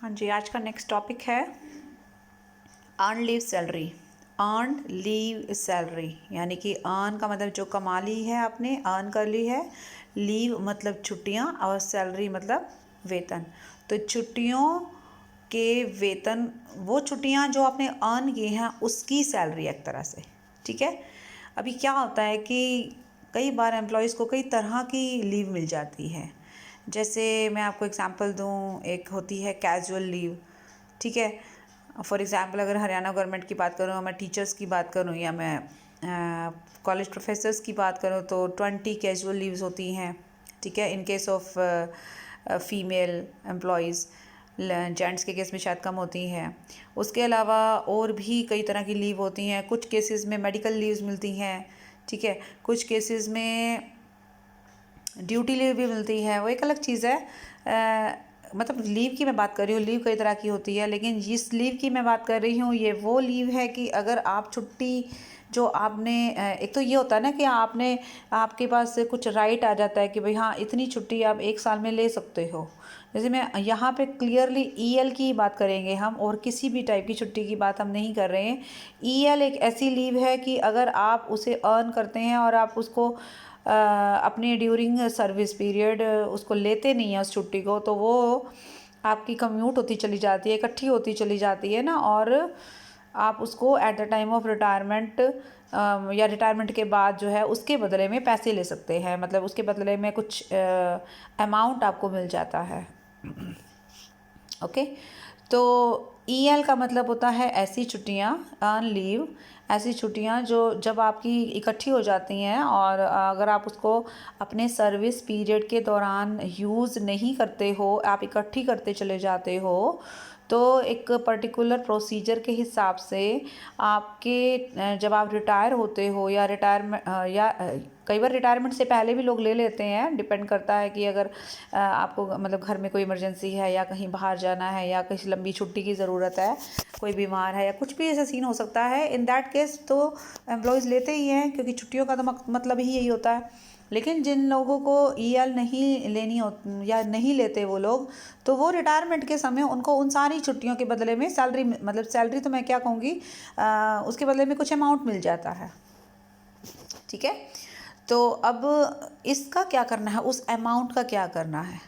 हाँ जी, आज का नेक्स्ट टॉपिक है earn leave salary. Earn leave salary यानी कि अर्न का मतलब जो कमा ली है आपने, अर्न कर ली है। लीव मतलब छुट्टियाँ और सैलरी मतलब वेतन। तो छुट्टियों के वेतन, वो छुट्टियाँ जो आपने अर्न की हैं उसकी सैलरी एक तरह से, ठीक है। अभी क्या होता है कि कई बार एम्प्लॉयज़ को कई तरह की लीव मिल जाती है। जैसे मैं आपको एग्जांपल दूं, एक होती है कैजुअल लीव, ठीक है। फॉर एग्जांपल अगर हरियाणा गवर्नमेंट की बात करूं, मैं टीचर्स की बात करूं या मैं कॉलेज प्रोफेसर्स की बात करूं तो 20 कैजुअल लीव्स होती हैं, ठीक है। In case of female employees, gents के केस में शायद कम होती हैं। उसके अलावा और भी कई तरह की लीव होती हैं। कुछ केसेस में मेडिकल लीव्स मिलती हैं, ठीक है। कुछ केसेस में ड्यूटी लीव भी मिलती है, वो एक अलग चीज़ है। मतलब लीव की मैं बात कर रही हूँ, लीव कई तरह की होती है, लेकिन जिस लीव की मैं बात कर रही हूँ ये वो लीव है कि अगर आप छुट्टी जो आपने एक तो ये होता है ना कि आपके पास कुछ राइट आ जाता है कि भाई हाँ इतनी छुट्टी आप एक साल में ले सकते हो। जैसे मैं यहाँ पे क्लियरली ईएल की बात करेंगे हम, और किसी भी टाइप की छुट्टी की बात हम नहीं कर रहे हैं। ईएल एक ऐसी लीव है कि अगर आप उसे अर्न करते हैं और आप उसको अपने ड्यूरिंग सर्विस पीरियड उसको लेते नहीं हैं उस छुट्टी को, तो वो आपकी कम्यूट होती चली जाती है, इकट्ठी होती चली जाती है ना, और आप उसको eight the time of retirement या रिटायरमेंट के बाद जो है उसके बदले में पैसे ले सकते हैं। मतलब उसके बदले में कुछ अमाउंट आपको मिल जाता है। ओके, तो ईएल का मतलब होता है ऐसी छुट्टियां, अर्न लीव, ऐसी छुट्टियां जो जब आपकी इकट्ठी हो जाती हैं और अगर आप उसको अपने सर्विस पीरियड के दौरान यूज़ नहीं करते हो, आप इकट्ठी करते चले जाते हो, तो एक पर्टिकुलर प्रोसीजर के हिसाब से आपके जब आप रिटायर होते हो या रिटायरमेंट या कई बार रिटायरमेंट से पहले भी लोग ले लेते हैं, डिपेंड करता है कि अगर आपको मतलब घर में कोई इमरजेंसी है या कहीं बाहर जाना है या किसी लंबी छुट्टी की ज़रूरत है, कोई बीमार है या कुछ भी ऐसा सीन हो सकता है। इन दैट केस तो एम्प्लॉयज़ लेते ही हैं, क्योंकि छुट्टियों का तो मतलब ही यही होता है। लेकिन जिन लोगों को ईएल नहीं लेनी हो या नहीं लेते वो लोग, तो वो रिटायरमेंट के समय उनको उन सारी छुट्टियों के बदले में सैलरी, मतलब सैलरी तो मैं क्या कहूँगी, उसके बदले में कुछ अमाउंट मिल जाता है, ठीक है। तो अब इसका क्या करना है, उस अमाउंट का क्या करना है,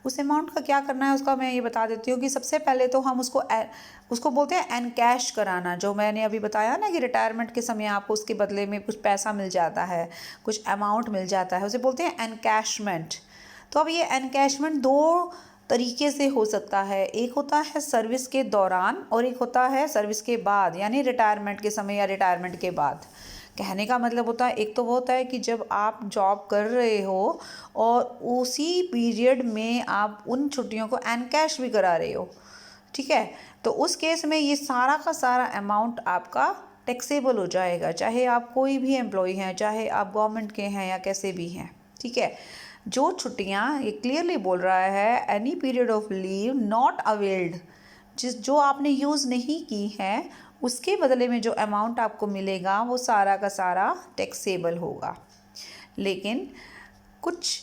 उस अमाउंट का क्या करना है उसका मैं ये बता देती हूँ कि सबसे पहले तो हम उसको बोलते हैं एनकैश कराना। जो मैंने अभी बताया ना कि रिटायरमेंट के समय आपको उसके बदले में कुछ पैसा मिल जाता है, कुछ अमाउंट मिल जाता है, उसे बोलते हैं एनकैशमेंट। तो अब ये एनकैशमेंट दो तरीके से हो सकता है, एक होता है सर्विस के दौरान और एक होता है सर्विस के बाद, यानी रिटायरमेंट के समय या रिटायरमेंट के बाद। कहने का मतलब होता है, एक तो वो होता है कि जब आप जॉब कर रहे हो और उसी पीरियड में आप उन छुट्टियों को एनकैश भी करा रहे हो, ठीक है। तो उस केस में ये सारा का सारा अमाउंट आपका टैक्सेबल हो जाएगा, चाहे आप कोई भी एम्प्लॉय हैं, चाहे आप गवर्नमेंट के हैं या कैसे भी हैं, ठीक है। जो छुट्टियां, ये क्लियरली बोल रहा है, any period of leave not availed, जो आपने यूज़ नहीं की हैं उसके बदले में जो अमाउंट आपको मिलेगा वो सारा का सारा टैक्सेबल होगा। लेकिन कुछ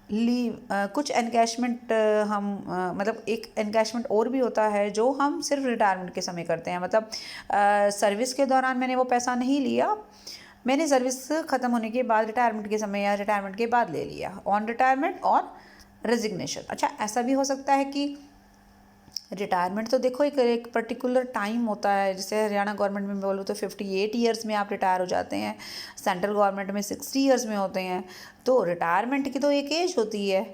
कुछ एनकैशमेंट हम मतलब एक एनकैशमेंट और भी होता है जो हम सिर्फ रिटायरमेंट के समय करते हैं। मतलब सर्विस के दौरान मैंने वो पैसा नहीं लिया, मैंने सर्विस ख़त्म होने के बाद रिटायरमेंट के समय या रिटायरमेंट के बाद ले लिया, ऑन रिटायरमेंट और रेजिग्नेशन। अच्छा, ऐसा भी हो सकता है कि रिटायरमेंट तो देखो एक पर्टिकुलर टाइम होता है। जैसे हरियाणा गवर्नमेंट में बोलूँ तो 58 ईयर्स में आप रिटायर हो जाते हैं, सेंट्रल गवर्नमेंट में 60 ईयर्स में होते हैं। तो रिटायरमेंट की तो एक एज होती है,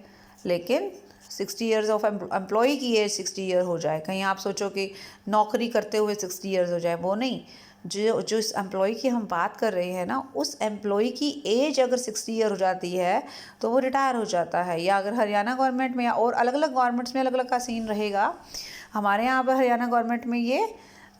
लेकिन 60 ईयर्स ऑफ एम्प्लॉय की एज 60 ईयर हो जाए, कहीं आप सोचो कि नौकरी करते हुए 60 ईयर्स हो जाए, वो नहीं। जो इस एम्प्लॉय की हम बात कर रहे हैं ना, उस एम्प्लॉय की एज अगर 60 ईयर हो जाती है तो वो रिटायर हो जाता है। या अगर हरियाणा गवर्नमेंट में या और अलग अलग गवर्नमेंट्स में अलग अलग का सीन रहेगा, हमारे यहाँ पर हरियाणा गवर्नमेंट में ये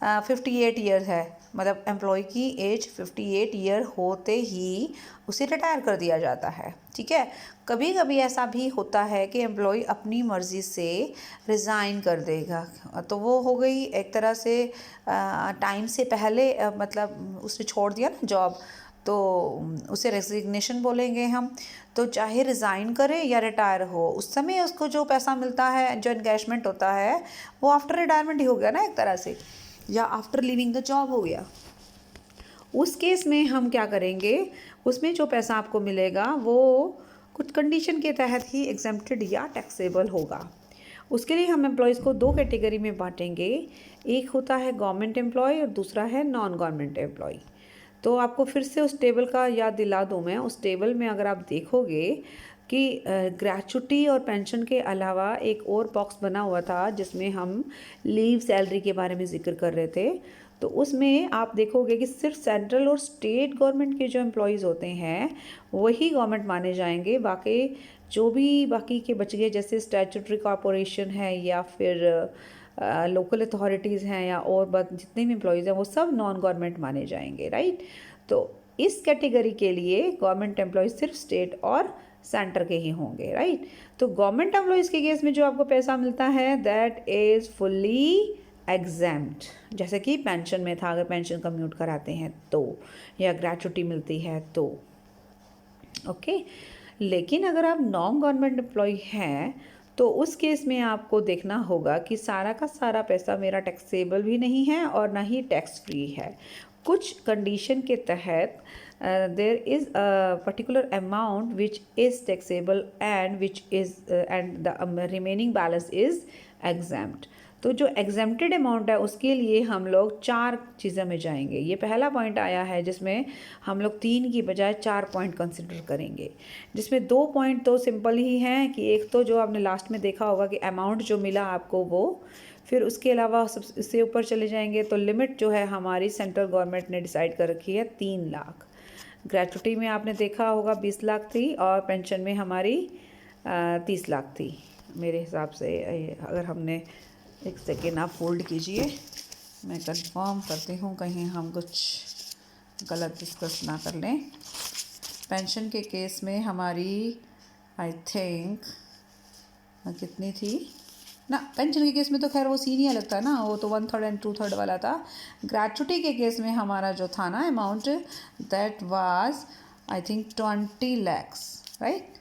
58 ईयर है, मतलब एम्प्लॉय की एज 58 ईयर होते ही उसे रिटायर कर दिया जाता है, ठीक है। कभी कभी ऐसा भी होता है कि एम्प्लॉय अपनी मर्ज़ी से रिज़ाइन कर देगा, तो वो हो गई एक तरह से टाइम से पहले, मतलब उसने छोड़ दिया ना जॉब, तो उसे रेजिग्नेशन बोलेंगे हम। तो चाहे रिज़ाइन करे या रिटायर हो, उस समय उसको जो पैसा मिलता है, जो एनकैशमेंट होता है, वो आफ्टर रिटायरमेंट ही हो गया ना एक तरह से, या आफ्टर लिविंग द जॉब हो गया। उस केस में हम क्या करेंगे, उसमें जो पैसा आपको मिलेगा वो कुछ कंडीशन के तहत ही एग्जेम्प्टेड या टैक्सेबल होगा। उसके लिए हम एम्प्लॉयज़ को दो कैटेगरी में बांटेंगे, एक होता है गवर्नमेंट एम्प्लॉय और दूसरा है नॉन गवर्नमेंट एम्प्लॉय। तो आपको फिर से उस टेबल का याद दिला दूँ मैं। उस टेबल में अगर आप देखोगे कि ग्रेचुटी और पेंशन के अलावा एक और बॉक्स बना हुआ था जिसमें हम लीव सैलरी के बारे में जिक्र कर रहे थे। तो उसमें आप देखोगे कि सिर्फ सेंट्रल और स्टेट गवर्नमेंट के जो एम्प्लॉयज़ होते हैं वही गवर्नमेंट माने जाएंगे। बाकी जो भी बाकी के बच गए, जैसे स्टैट्यूटरी कॉरपोरेशन है या फिर लोकल अथॉरिटीज़ हैं या और जितने भी एम्प्लॉयज़ हैं, वो सब नॉन गवर्नमेंट माने जाएंगे, राइट। तो इस कैटेगरी के लिए गवर्नमेंट एम्प्लॉयज़ सिर्फ स्टेट और सेंटर के ही होंगे, राइट। तो गवर्नमेंट एम्प्लॉयज़ के केस में जो आपको पैसा मिलता है दैट इज़ फुल्ली एग्जेम्प्ट, जैसे कि पेंशन में था, अगर पेंशन कम्यूट कराते हैं तो, या ग्रेचुटी मिलती है तो, ओके। लेकिन अगर आप नॉन गवर्नमेंट एम्प्लॉय हैं तो उस केस में आपको देखना होगा कि सारा का सारा पैसा मेरा टैक्सेबल भी नहीं है और ना ही टैक्स फ्री है। कुछ कंडीशन के तहत there is a particular amount which is taxable and which is and the remaining balance is exempt. तो जो एग्जेम्प्टेड अमाउंट है उसके लिए हम लोग 4 चीज़ों में जाएंगे। ये पहला पॉइंट आया है जिसमें हम लोग 3 की बजाय 4 पॉइंट कंसिडर करेंगे, जिसमें 2 पॉइंट तो सिंपल ही हैं कि एक तो जो आपने लास्ट में देखा होगा कि अमाउंट जो मिला आपको वो, फिर उसके अलावा सब इससे ऊपर चले जाएंगे तो लिमिट जो है हमारी सेंट्रल गवर्नमेंट ने डिसाइड कर रखी है 3 लाख। ग्रेचुटी में आपने देखा होगा 20 लाख थी और पेंशन में हमारी 30 लाख थी मेरे हिसाब से। अगर हमने एक सेकेंड आप होल्ड कीजिए, मैं कंफर्म करती हूँ कहीं हम कुछ गलत डिस्कस ना कर लें। पेंशन के केस में हमारी आई थिंक कितनी थी ना, पेंशन के केस में तो खैर वो सीन ही अलग था ना, वो तो 1/3 एंड 2/3 वाला था। ग्रेचुटी के केस में हमारा जो था ना amount that was I think 20 lakhs, right,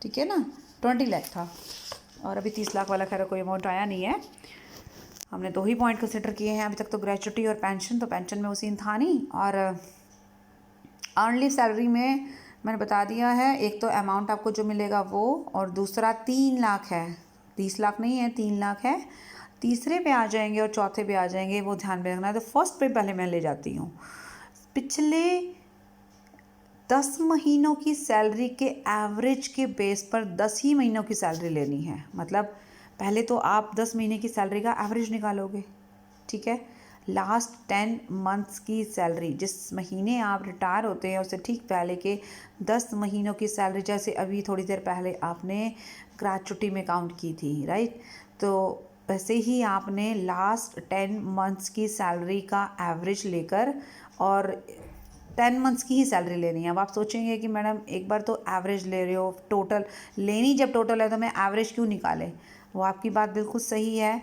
ठीक है ना, 20 लाख था। और अभी 30 लाख वाला खैर कोई अमाउंट आया नहीं है। हमने 2 ही पॉइंट कंसिडर किए हैं अभी तक, तो ग्रेचुटी और पेंशन। तो पेंशन में वो सीन था नहीं। और अर्न लीव सैलरी में मैंने बता दिया है, एक तो अमाउंट आपको जो मिलेगा वो, और दूसरा 3 लाख है, 30 लाख नहीं है, 3 लाख है। तीसरे पे आ जाएंगे और चौथे पे आ जाएंगे, वो ध्यान में रखना है। तो फर्स्ट पे पहले मैं ले जाती हूँ। पिछले 10 महीनों की सैलरी के एवरेज के बेस पर 10 ही महीनों की सैलरी लेनी है। मतलब पहले तो आप 10 महीने की सैलरी का एवरेज निकालोगे, ठीक है। लास्ट 10 मंथ्स की सैलरी, जिस महीने आप रिटायर होते हैं उससे ठीक पहले के 10 महीनों की सैलरी, जैसे अभी थोड़ी देर पहले आपने ग्रेचुटी में काउंट की थी, राइट। तो वैसे ही आपने लास्ट 10 मंथ्स की सैलरी का एवरेज लेकर और 10 मंथ्स की ही सैलरी लेनी है। अब आप सोचेंगे कि मैडम एक बार तो एवरेज ले रहे हो, टोटल लेनी जब टोटल है तो मैं एवरेज क्यों निकाले। वो आपकी बात बिल्कुल सही है।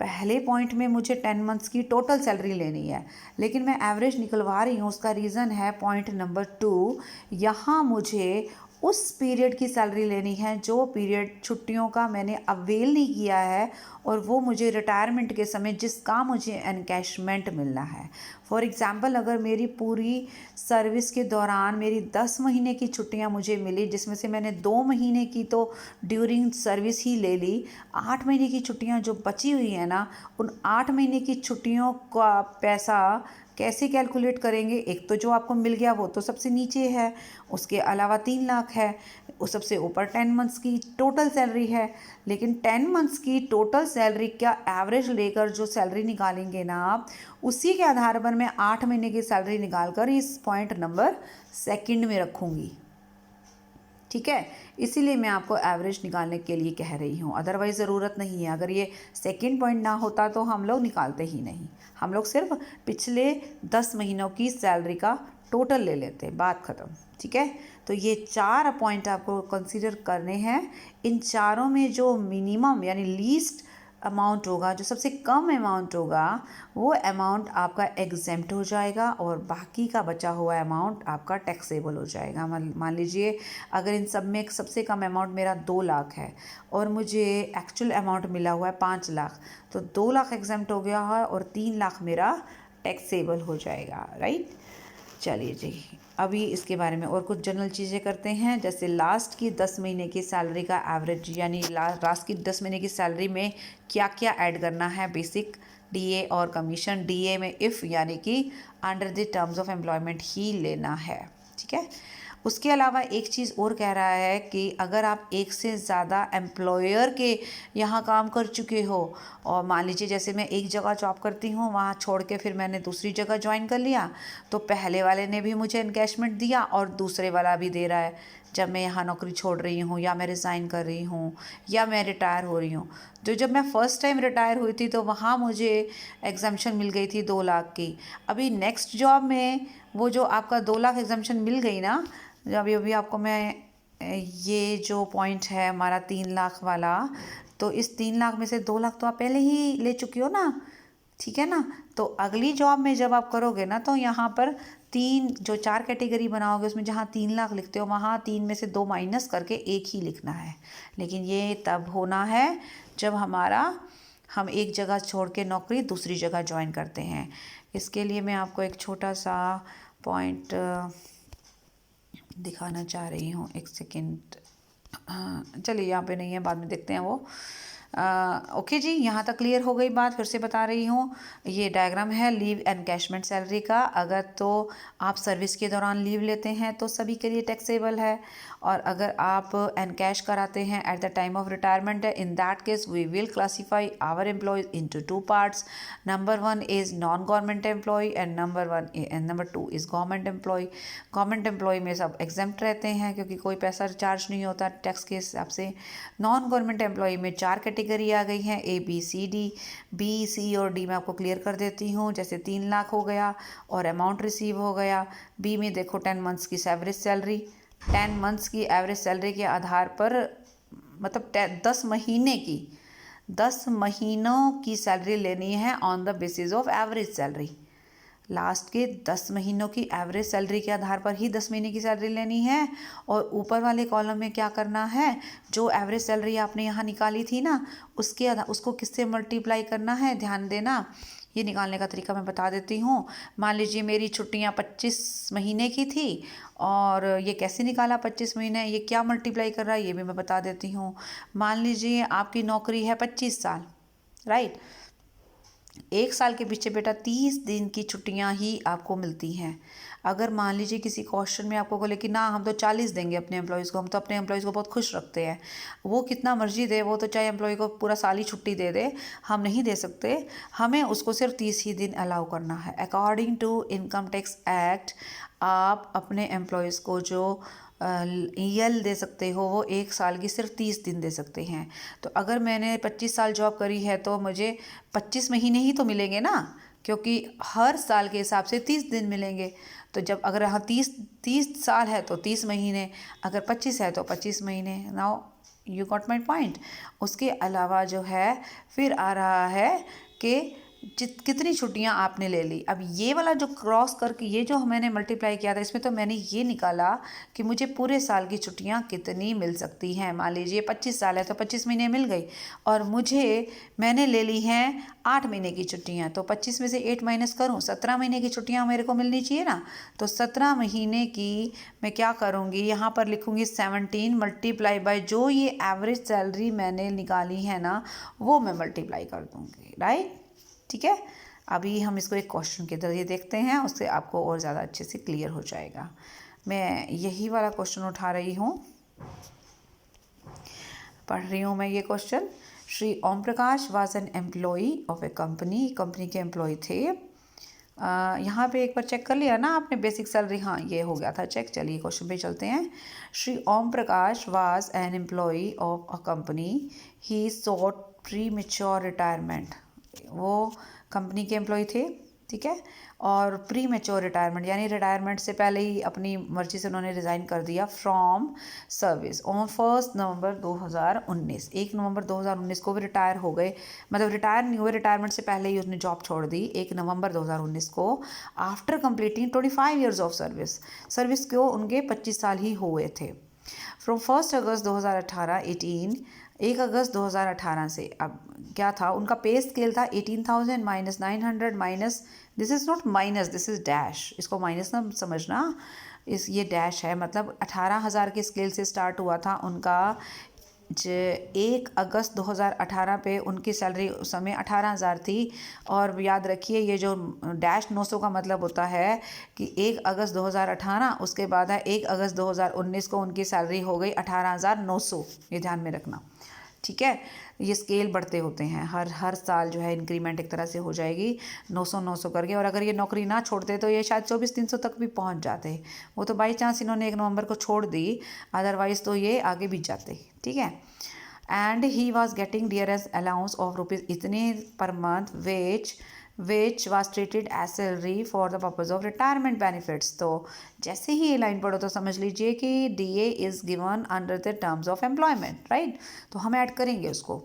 पहले पॉइंट में मुझे 10 मंथ्स की टोटल सैलरी लेनी है, लेकिन मैं एवरेज निकलवा रही हूँ। उसका रीज़न है पॉइंट नंबर 2, यहाँ मुझे उस पीरियड की सैलरी लेनी है जो पीरियड छुट्टियों का मैंने अवेल नहीं किया है, और वो मुझे रिटायरमेंट के समय जिसका मुझे एनकैशमेंट मिलना है। फॉर एग्ज़ाम्पल, अगर मेरी पूरी सर्विस के दौरान मेरी 10 महीने की छुट्टियां मुझे मिली, जिसमें से मैंने 2 महीने की तो ड्यूरिंग सर्विस ही ले ली, 8 महीने की छुट्टियां जो बची हुई हैं ना, उन 8 महीने की छुट्टियों का पैसा कैसे कैलकुलेट करेंगे। एक तो जो आपको मिल गया वो तो सबसे नीचे है, उसके अलावा 3 लाख है, उस सबसे ऊपर 10 मंथ्स की टोटल सैलरी है। लेकिन 10 मंथ्स की टोटल सैलरी का एवरेज लेकर जो सैलरी निकालेंगे ना आप, उसी के आधार पर मैं 8 महीने की सैलरी निकाल कर इस पॉइंट नंबर 2 में रखूँगी, ठीक है। इसीलिए मैं आपको एवरेज निकालने के लिए कह रही हूँ, अदरवाइज़ ज़रूरत नहीं है। अगर ये सेकंड पॉइंट ना होता तो हम लोग निकालते ही नहीं, हम लोग सिर्फ पिछले 10 महीनों की सैलरी का टोटल ले लेते, बात ख़त्म, ठीक है। तो ये 4 पॉइंट आपको कंसीडर करने हैं। इन चारों में जो मिनिमम यानी लीस्ट अमाउंट होगा, जो सबसे कम अमाउंट होगा, वो अमाउंट आपका एग्जेम्प्ट हो जाएगा और बाकी का बचा हुआ अमाउंट आपका टैक्सेबल हो जाएगा। मान लीजिए अगर इन सब में सबसे कम अमाउंट मेरा 2 लाख है और मुझे एक्चुअल अमाउंट मिला हुआ है 5 लाख, तो 2 लाख एग्जेम्प्ट हो गया है और 3 लाख मेरा टैक्सेबल हो जाएगा, राइट। चलिए जी, अभी इसके बारे में और कुछ जनरल चीज़ें करते हैं। जैसे लास्ट की 10 महीने की सैलरी का एवरेज, यानी लास्ट की 10 महीने की सैलरी में क्या क्या ऐड करना है। बेसिक, डीए और कमीशन। डीए में इफ़ यानी कि under the terms of employment ही लेना है, ठीक है। उसके अलावा एक चीज़ और कह रहा है कि अगर आप एक से ज़्यादा एम्प्लॉयर के यहाँ काम कर चुके हो, और मान लीजिए जैसे मैं एक जगह जॉब करती हूँ, वहाँ छोड़ के फिर मैंने दूसरी जगह ज्वाइन कर लिया, तो पहले वाले ने भी मुझे एनकैशमेंट दिया और दूसरे वाला भी दे रहा है जब मैं यहाँ नौकरी छोड़ रही हूँ, या मैं रिज़ाइन कर रही हूँ, या मैं रिटायर हो रही हूँ। तो जब मैं फ़र्स्ट टाइम रिटायर हुई थी तो वहाँ मुझे एग्जम्पशन मिल गई थी 2 लाख की। अभी नेक्स्ट जॉब में वो जो आपका 2 लाख एग्जम्पशन मिल गई ना, अभी अभी आपको मैं ये जो पॉइंट है हमारा 3 लाख वाला, तो इस 3 लाख में से 2 लाख तो आप पहले ही ले चुकी हो ना, ठीक है ना। तो अगली जॉब में जब आप करोगे ना, तो यहाँ पर 4 कैटेगरी बनाओगे, उसमें जहाँ 3 लाख लिखते हो वहाँ 3 में से 2 माइनस करके 1 ही लिखना है। लेकिन ये तब होना है जब हम एक जगह छोड़ के नौकरी दूसरी जगह ज्वाइन करते हैं। इसके लिए मैं आपको एक छोटा सा पॉइंट दिखाना चाह रही हूँ, एक सेकेंड। हाँ चलिए, यहाँ पे नहीं है, बाद में देखते हैं वो। ओके जी, यहाँ तक क्लियर हो गई बात। फिर से बता रही हूँ, ये डायग्राम है लीव एनकैशमेंट सैलरी का। अगर तो आप सर्विस के दौरान लीव लेते हैं तो सभी के लिए टैक्सेबल है, और अगर आप एनकैश कराते हैं at the time of retirement, in that case we will classify our employees into 2 parts. Number 1 is non government employee and number 2 is government employee. Government employee में सब एग्जेम्प्ट रहते हैं क्योंकि कोई पैसा चार्ज नहीं होता टैक्स के हिसाब से। नॉन गवर्नमेंट एम्प्लॉय में 4 कैटेगरी आ गई हैं, A B C D। B C और D मैं आपको क्लियर कर देती हूँ। जैसे 3 लाख हो गया और अमाउंट रिसीव हो गया। B में देखो 10 मंथ्स की एवरेज सैलरी, 10 मंथ्स की एवरेज सैलरी के आधार पर, मतलब 10 महीनों की सैलरी लेनी है on the basis of average salary. Last के 10 महीनों की एवरेज सैलरी के आधार पर ही 10 महीने की सैलरी लेनी है। और ऊपर वाले कॉलम में क्या करना है, जो एवरेज सैलरी आपने यहाँ निकाली थी ना, उसको किससे मल्टीप्लाई करना है, ध्यान देना। ये निकालने का तरीका मैं बता देती हूँ। मान लीजिए मेरी छुट्टियाँ 25 महीने की थी, और ये कैसे निकाला 25 महीने, ये क्या मल्टीप्लाई कर रहा है ये भी मैं बता देती हूँ। मान लीजिए आपकी नौकरी है 25 साल, राइट। 1 साल के पीछे बेटा 30 दिन की छुट्टियां ही आपको मिलती हैं। अगर मान लीजिए किसी क्वेश्चन में आपको बोले कि ना हम तो 40 देंगे अपने एम्प्लॉयज़ को, हम तो अपने एम्प्लॉयज़ को बहुत खुश रखते हैं, वो कितना मर्जी दे, वो तो चाहे एम्प्लॉय को पूरा साल ही छुट्टी दे दे, हम नहीं दे सकते। हमें उसको सिर्फ 30 ही दिन अलाउ करना है। According to income tax act, आप अपने एम्प्लॉयज़ को जो ईएल दे सकते हो वो 1 साल की सिर्फ 30 दिन दे सकते हैं। तो अगर मैंने 25 साल जॉब करी है तो मुझे 25 महीने ही तो मिलेंगे ना, क्योंकि हर साल के हिसाब से 30 दिन मिलेंगे। तो जब अगर हाँ 30 साल है तो 30 महीने, अगर 25 है तो 25 महीने। Now you got my point. उसके अलावा जो है फिर आ रहा है कि कितनी छुट्टियां आपने ले ली। अब ये वाला जो क्रॉस करके ये जो मैंने मल्टीप्लाई किया था, इसमें तो मैंने ये निकाला कि मुझे पूरे साल की छुट्टियां कितनी मिल सकती हैं। मान लीजिए 25 साल है तो 25 महीने मिल गई, और मैंने ले ली हैं 8 महीने की छुट्टियां, तो 25 में से 8 माइनस करूँ, 17 महीने की छुट्टियाँ मेरे को मिलनी चाहिए ना। तो 17 महीने की मैं क्या करूँगी, यहाँ पर लिखूँगी 17 मल्टीप्लाई बाय जो ये एवरेज सैलरी मैंने निकाली है ना, वो मैं मल्टीप्लाई कर दूँगी, राइट। ठीक है, अभी हम इसको एक क्वेश्चन के जरिए देखते हैं, उससे आपको और ज़्यादा अच्छे से क्लियर हो जाएगा। मैं यही वाला क्वेश्चन उठा रही हूँ, पढ़ रही हूँ मैं ये question. Shri Om Prakash was an employee of a company के एम्प्लॉय थे। यहाँ पे एक बार चेक कर लिया ना आपने बेसिक सैलरी, हाँ ये हो गया था चेक। चलिए क्वेश्चन पे चलते हैं। Shri Om Prakash was an employee of a company, he sought premature retirement. वो कंपनी के एम्प्लॉय थे, ठीक है। और प्री मैच्योर रिटायरमेंट यानी रिटायरमेंट से पहले ही अपनी मर्जी से उन्होंने रिज़ाइन कर दिया फ्रॉम सर्विस ऑन 1 नवंबर 2019। 1 नवंबर 2019 को भी रिटायर हो गए, मतलब रिटायर नहीं हुए, रिटायरमेंट से पहले ही उसने जॉब छोड़ दी 1 नवंबर 2019 को, after completing 25 years of service. Service को उनके 25 साल ही हुए थे। फ्रॉम 1 अगस्त 2018 1 अगस्त 2018 से अब क्या था उनका पे स्केल था 18,000 minus 900 minus, this is not minus, this is dash, इसको माइनस ना समझना, इस ये डैश है, मतलब 18,000 के स्केल से स्टार्ट हुआ था उनका। 1 अगस्त 2018 पे उनकी सैलरी उस समय 18,000 थी। और याद रखिए ये जो डैश 900 का मतलब होता है कि 1 अगस्त 2018 उसके बाद है 1 अगस्त 2019 को उनकी सैलरी हो गई 18,900, ये ध्यान में रखना, ठीक है। ये स्केल बढ़ते होते हैं, हर साल जो है इंक्रीमेंट एक तरह से हो जाएगी 900 करके। और अगर ये नौकरी ना छोड़ते तो ये शायद 2400-300 तक भी पहुंच जाते। वो तो बाई चांस इन्होंने 1 नवंबर को छोड़ दी, अदरवाइज तो ये आगे भी जाते, ठीक है। And he was getting dearness allowance of rupees इतने पर month which was treated as salary for the purpose of retirement benefits। तो जैसे ही ये लाइन पढ़ो तो समझ लीजिए कि DA is given under the terms of employment, right। तो हम ऐड करेंगे उसको।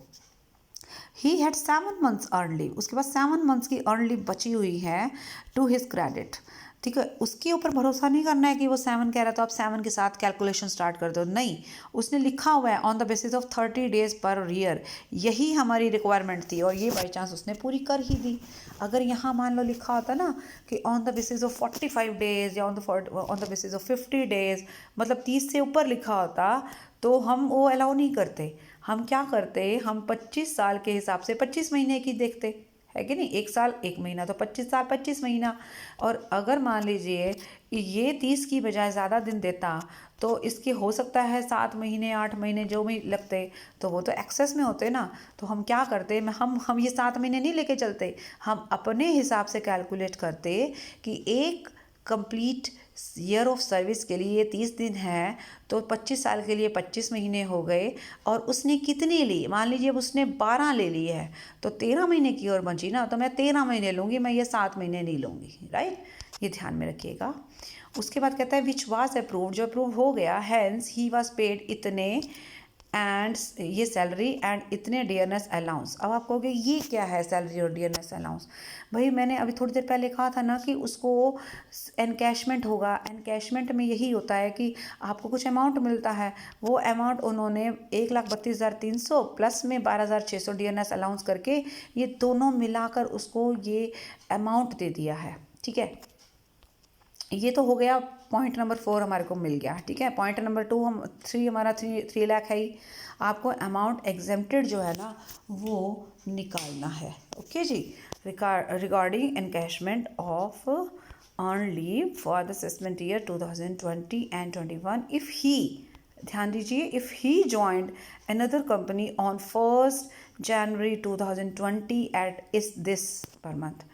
He had 7 months earned leave, उसके पास 7 months की earned leave बची हुई है to his credit, ठीक है। उसके ऊपर भरोसा नहीं करना है कि वो 7 कह रहा है तो आप 7 के साथ कैलकुलेशन स्टार्ट कर दो, नहीं। उसने लिखा हुआ है on the basis of 30 days per year, यही हमारी रिक्वायरमेंट थी और ये बाई चांस उसने पूरी कर ही दी। अगर यहाँ मान लो लिखा होता ना कि on the basis of 45 days या on the basis of 50 days, मतलब 30 से ऊपर लिखा होता तो हम वो अलाउ नहीं करते। हम क्या करते, हम 25 साल के हिसाब से 25 महीने की देखते, है कि नहीं। 1 साल 1 महीना तो 25 साल 25 महीना। और अगर मान लीजिए ये 30 की बजाय ज़्यादा दिन देता तो इसके हो सकता है 7 महीने 8 महीने जो भी लगते तो वो तो एक्सेस में होते ना। तो हम क्या करते, हम ये 7 महीने नहीं लेके चलते, हम अपने हिसाब से कैलकुलेट करते कि एक कंप्लीट ईयर ऑफ सर्विस के लिए 30 दिन है तो 25 साल के लिए 25 महीने हो गए। और उसने कितनी ली, मान लीजिए अब उसने 12 ले ली है तो 13 महीने की और बची ना, तो मैं 13 महीने लूँगी, मैं ये 7 महीने नहीं लूँगी, राइट। ये ध्यान में रखिएगा। उसके बाद कहता है विच वाज अप्रूव्ड, जो अप्रूव हो गया, हैंस ही वाज पेड इतने एंड ये सैलरी एंड इतने डियरनेस अलाउंस। अब आप कहोगे ये क्या है सैलरी और डियरनेस अलाउंस। भाई मैंने अभी थोड़ी देर पहले कहा था ना कि उसको एनकैशमेंट होगा। एनकैशमेंट में यही होता है कि आपको कुछ अमाउंट मिलता है, वो अमाउंट उन्होंने 1,32,300 प्लस में 12,600 डियरनेस अलाउंस करके ये दोनों मिलाकर उसको ये अमाउंट दे दिया है, ठीक है। ये तो हो गया पॉइंट नंबर 4 हमारे को मिल गया, ठीक है। पॉइंट नंबर 2 हम 3 हमारा 3 लाख है ही। आपको अमाउंट एग्जेम्प्टेड जो है ना वो निकालना है, ओके जी। Regarding encashment of on leave for the assessment year 2020 and 21 if he, ध्यान दीजिए, if he joined another company on 1 January 2020 at इस दिस पर मंथ।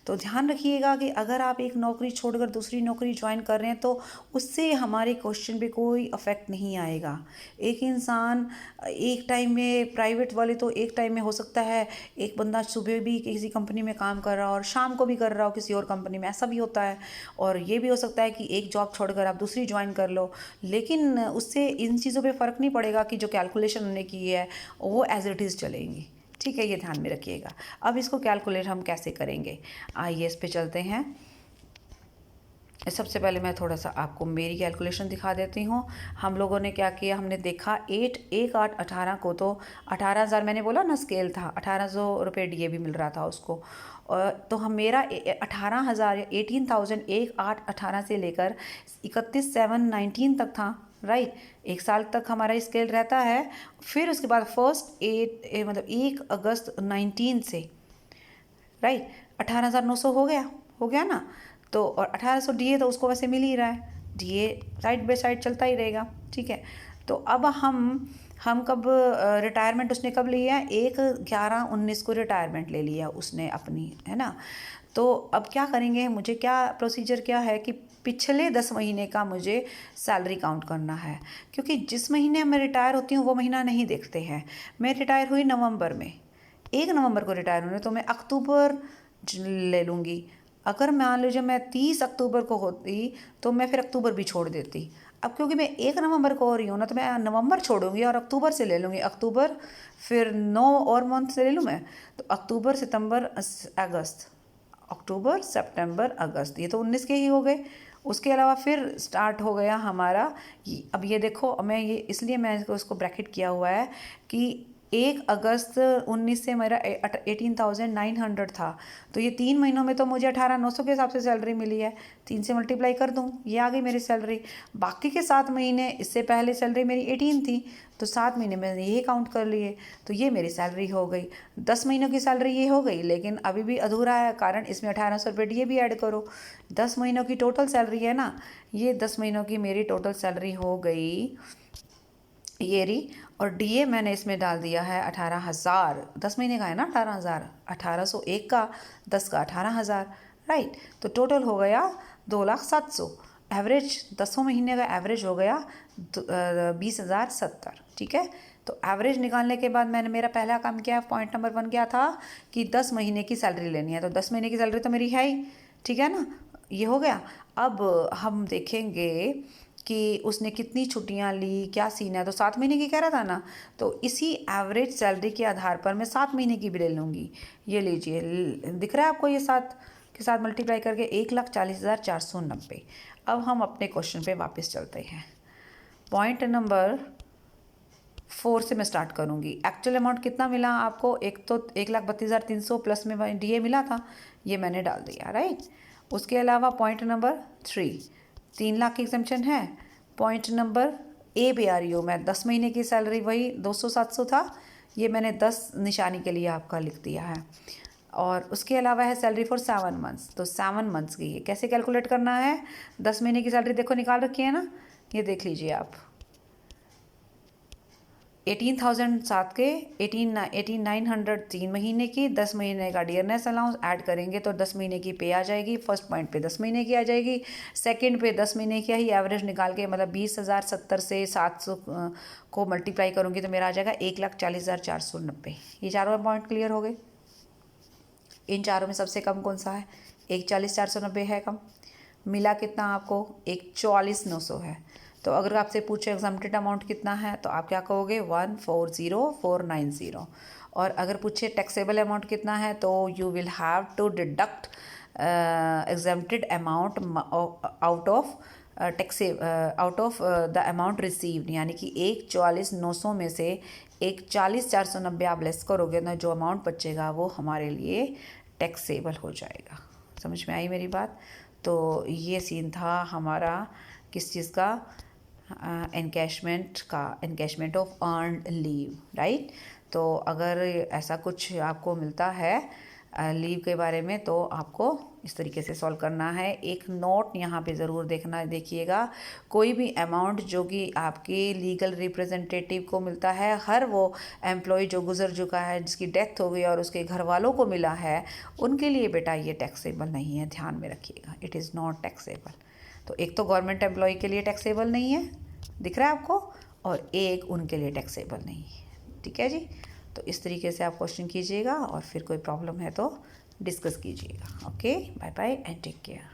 तो ध्यान रखिएगा कि अगर आप एक नौकरी छोड़कर दूसरी नौकरी ज्वाइन कर रहे हैं तो उससे हमारे क्वेश्चन पे कोई अफेक्ट नहीं आएगा। एक इंसान एक टाइम में, प्राइवेट वाले तो एक टाइम में हो सकता है एक बंदा सुबह भी किसी कंपनी में काम कर रहा हो और शाम को भी कर रहा हो किसी और कंपनी में, ऐसा भी होता है। और ये भी हो सकता है कि एक जॉब छोड़कर आप दूसरी ज्वाइन कर लो, लेकिन उससे इन चीज़ों पर फ़र्क नहीं पड़ेगा कि जो कैलकुलेशन उन्होंने की है वो एज इट इज़ चलेंगी, ठीक है। ये ध्यान में रखिएगा। अब इसको कैलकुलेट हम कैसे करेंगे, आइए इस पे चलते हैं। सबसे पहले मैं थोड़ा सा आपको मेरी कैलकुलेशन दिखा देती हूँ। हम लोगों ने क्या किया, हमने देखा 1/8/18 को तो 18,000 मैंने बोला ना स्केल था, 1,800 रुपये DA भी मिल रहा था उसको। तो हम मेरा 18,000 या 18,000 1/8/18 से लेकर 31/7/19 तक था, राइट। 1 साल तक हमारा स्केल रहता है। फिर उसके बाद 1 अगस्त 19 से, राइट, 18,900 हो गया ना। तो और 1,800 DA तो उसको वैसे मिल ही रहा है, DA साइड बाय साइड चलता ही रहेगा, ठीक है। तो अब हम कब रिटायरमेंट उसने कब लिया है, 1/11/19 को रिटायरमेंट ले लिया उसने अपनी, है ना। तो अब क्या करेंगे, मुझे क्या प्रोसीजर क्या है कि पिछले 10 महीने का मुझे सैलरी काउंट करना है, क्योंकि जिस महीने मैं रिटायर होती हूँ वो महीना नहीं देखते हैं। मैं रिटायर हुई नवंबर में, 1 नवंबर को रिटायर होने, तो मैं अक्टूबर ले लूँगी, अगर मान लीजिए मैं 30 अक्टूबर को होती तो मैं फिर अक्टूबर भी छोड़ देती। अब क्योंकि मैं 1 नवंबर को हो रही हूँ ना, तो मैं नवंबर छोड़ूंगी और अक्टूबर से ले लूँगी। अक्टूबर फिर 9 और मंथ से ले लूँ मैं, तो अक्टूबर सितंबर अगस्त, अक्टूबर सितंबर अगस्त, ये तो 19 के ही हो गए। उसके अलावा फिर स्टार्ट हो गया हमारा अब ये देखो, मैं ये इसलिए मैं इसको ब्रैकेट किया हुआ है कि 1 अगस्त 19 से मेरा 18,900 था, तो ये 3 महीनों में तो मुझे 18,900 के हिसाब से सैलरी मिली है। 3 से मल्टीप्लाई कर दूँ, ये आ गई मेरी सैलरी। बाकी के 7 महीने, इससे पहले सैलरी मेरी 18 थी, तो 7 महीने मैंने यही काउंट कर लिए, तो ये मेरी सैलरी हो गई। 10 महीनों की सैलरी ये हो गई, लेकिन अभी भी अधूरा है, कारण इसमें 1800 रुपये DA भी ऐड करो। 10 महीनों की टोटल सैलरी है ना, ये 10 महीनों की मेरी टोटल सैलरी हो गई ये रही, और DA मैंने इसमें डाल दिया है 18,000। 10 महीने का है ना 18,000, 1801 का, 10 का 18,000, राइट। तो टोटल हो गया 2,07,000। एवरेज 10 महीने का एवरेज हो गया 20,070, ठीक है। तो एवरेज निकालने के बाद मैंने, मेरा पहला काम क्या है, पॉइंट नंबर 1 क्या था कि 10 महीने की सैलरी लेनी है, तो 10 महीने की सैलरी तो मेरी है ही, ठीक है ना, ये हो गया। अब हम देखेंगे कि उसने कितनी छुट्टियां ली, क्या सीन है, तो 7 महीने की कह रहा था ना, तो इसी एवरेज सैलरी के आधार पर मैं 7 महीने की भी ले लूँगी। ये लीजिए, दिख रहा है आपको, ये 7 के साथ मल्टीप्लाई करके 1,40,490। अब हम अपने क्वेश्चन पे वापस चलते हैं। पॉइंट नंबर 4 से मैं स्टार्ट करूँगी। एक्चुअल अमाउंट कितना मिला आपको, एक तो 1,32,300 प्लस में DA मिला था, ये मैंने डाल दिया, राइट। उसके अलावा पॉइंट नंबर 3, 3 लाख की एग्जम्पशन है। पॉइंट नंबर A पे आ रही हूँ मैं, 10 महीने की सैलरी वही 200-700 था, ये मैंने 10 निशानी के लिए आपका लिख दिया है। और उसके अलावा है सैलरी फॉर 7 मंथ्स, तो 7 मंथ्स की है, कैसे कैलकुलेट करना है। 10 महीने की सैलरी देखो निकाल रखी है ना, ये देख लीजिए आप, 18,007 के 18,900 3 महीने की, 10 महीने का डियरनेस अलाउंस ऐड करेंगे तो 10 महीने की पे आ जाएगी। फर्स्ट पॉइंट पे 10 महीने की आ जाएगी, सेकंड पे 10 महीने की ही एवरेज निकाल के, मतलब 20,070 से 700 को मल्टीप्लाई करूँगी तो मेरा आ जाएगा 1,40,490। ये चारों पॉइंट क्लियर हो गए। इन चारों में सबसे कम कौन सा है, 1,40,490 है कम। मिला कितना आपको, 1,44,900 है। तो अगर आपसे पूछे एग्जाम्प्टेड अमाउंट कितना है, तो आप क्या कहोगे, 1,40,490। और अगर पूछे टैक्सेबल अमाउंट कितना है, तो you will have to deduct exempted amount out of out of the amount received, यानी कि 1,44,900 में से 1,40,490 आप लेस करोगे ना, जो अमाउंट बचेगा वो हमारे लिए टैक्सेबल हो जाएगा। समझ में आई मेरी बात। तो ये सीन था हमारा किस चीज़ का, एनकैशमेंट का, encashment of earned leave, right. तो अगर ऐसा कुछ आपको मिलता है लीव के बारे में, तो आपको इस तरीके से सॉल्व करना है। एक नोट यहाँ पे ज़रूर देखिएगा, कोई भी अमाउंट जो कि आपके लीगल रिप्रेजेंटेटिव को मिलता है, हर वो एम्प्लॉय जो गुजर चुका है, जिसकी डेथ हो गई और उसके घर वालों को मिला है, उनके लिए बेटा ये टैक्सेबल नहीं है, ध्यान में रखिएगा, इट इज़ नॉट टैक्सेबल। तो एक तो गवर्नमेंट एम्प्लॉय के लिए टैक्सेबल नहीं है, दिख रहा है आपको, और एक उनके लिए टैक्सेबल नहीं है, ठीक है जी। तो इस तरीके से आप क्वेश्चन कीजिएगा, और फिर कोई प्रॉब्लम है तो डिस्कस कीजिएगा। Okay, bye bye and take care.